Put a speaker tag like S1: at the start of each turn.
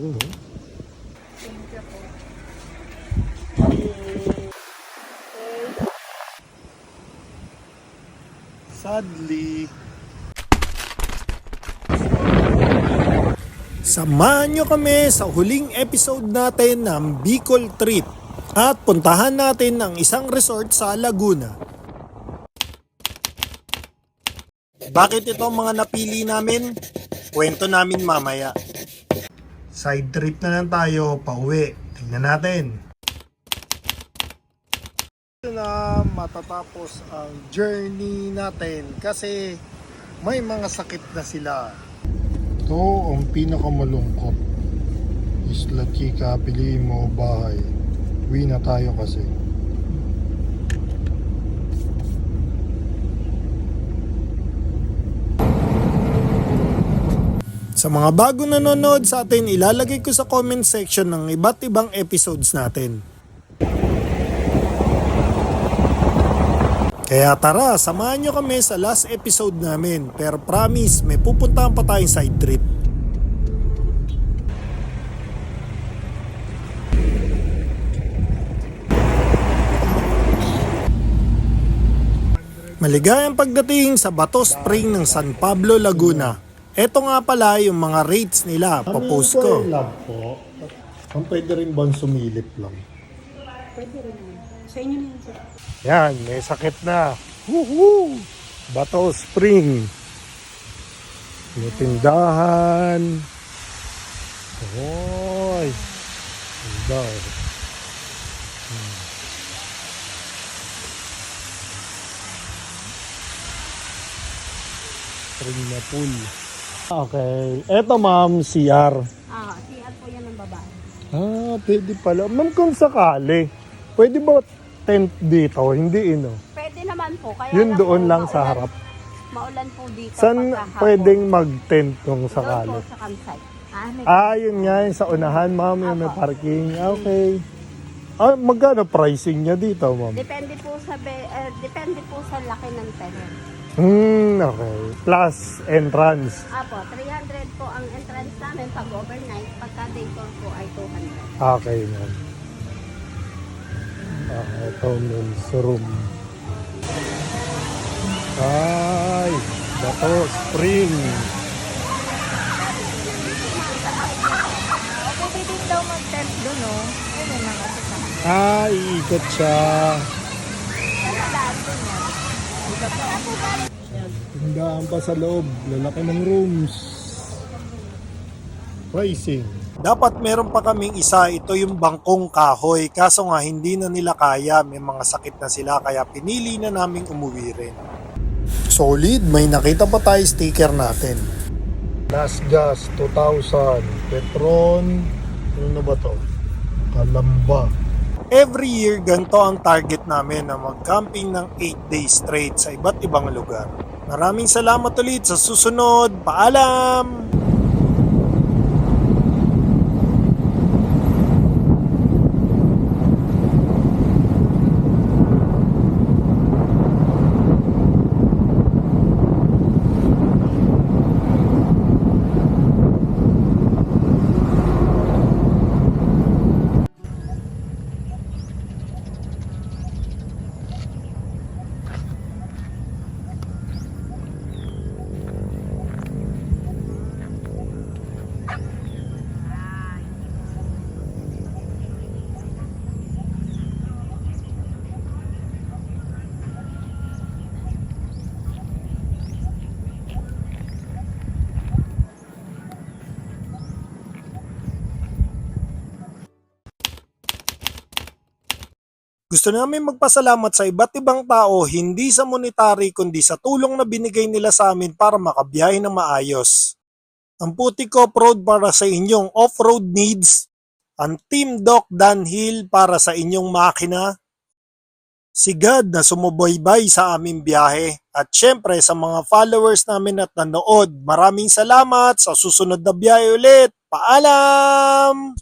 S1: Thank you po.
S2: Sadly. Samahan nyo kami sa huling episode natin ng Bicol Trip at puntahan natin ang isang resort sa Laguna. Bakit ito ang mga napili namin? Kwento namin mamaya. Side trip na lang tayo, pauwi. Tingnan natin. Na matatapos ang journey natin kasi may mga sakit na sila. Ito ang pinakamalungkot. Isla Chica, piliin mo bahay. Uwi na tayo kasi. Sa mga bago nanonood sa atin, ilalagay ko sa comment section ng iba't ibang episodes natin. Kaya tara, samahan nyo kami sa last episode namin. Pero promise, may pupuntahan pa tayong side trip. Maligayang pagdating sa Bato Spring ng San Pablo, Laguna. Ito nga pala yung mga rates nila, papost ko. Ang pwede rin bang sumilip lang?
S1: Pwede rin naman. Sa inyo na yun, sir.
S2: Yan, may sakit na. Woohoo! Bato Spring. May tindahan. Oy. Ganda. Spring na pool. Okay. Eto ma'am, CR.
S1: CR po yan ng babae.
S2: Pwede pala. Ma'am, kung sakali, pwede ba tent dito? Hindi,
S1: Pwede naman po. Kaya
S2: Yun doon
S1: po,
S2: lang sa harap.
S1: Maulan po dito.
S2: Saan
S1: pagkahapon.
S2: pwedeng mag-tent kung
S1: Doon
S2: sakali?
S1: po sa campsite.
S2: Yun nga, yung sa unahan, ma'am, yung may
S1: Apo.
S2: parking. Okay. Magkano pricing niya dito, ma'am?
S1: Depende po sa depende po sa laki ng tenant.
S2: Okay. Plus entrance.
S1: Apo, 300 po ang entrance namin pag overnight. Pagka day tour po ay 200.
S2: Okay, ma'am. Ito, men's room. Ay, Bato Spring.
S1: Pwede din daw mag-tent doon, no? Pwede na kasi
S2: Iikot siya. Tindahan pa sa loob. Lalaki ng rooms. Pricing. Dapat meron pa kaming isa. Ito yung bangkong kahoy. Kaso nga hindi na nila kaya. May mga sakit na sila. Kaya pinili na naming umuwi rin. Solid. May nakita pa tayo sticker natin. Last Gas 2000. Petron. Ano na ba to? Kalamba. Every year, ganito ang target namin na mag-camping ng 8 days straight sa iba't ibang lugar. Maraming salamat ulit sa susunod. Paalam! Gusto namin magpasalamat sa iba't ibang tao, hindi sa monetary kundi sa tulong na binigay nila sa amin para makabiyahe ng maayos. Ang putik ko proud para sa inyong off-road needs, ang Team Doc Danhill para sa inyong makina, si God na sumubaybay sa aming biyahe, at syempre sa mga followers namin at nanood, maraming salamat, sa susunod na biyahe ulit, paalam!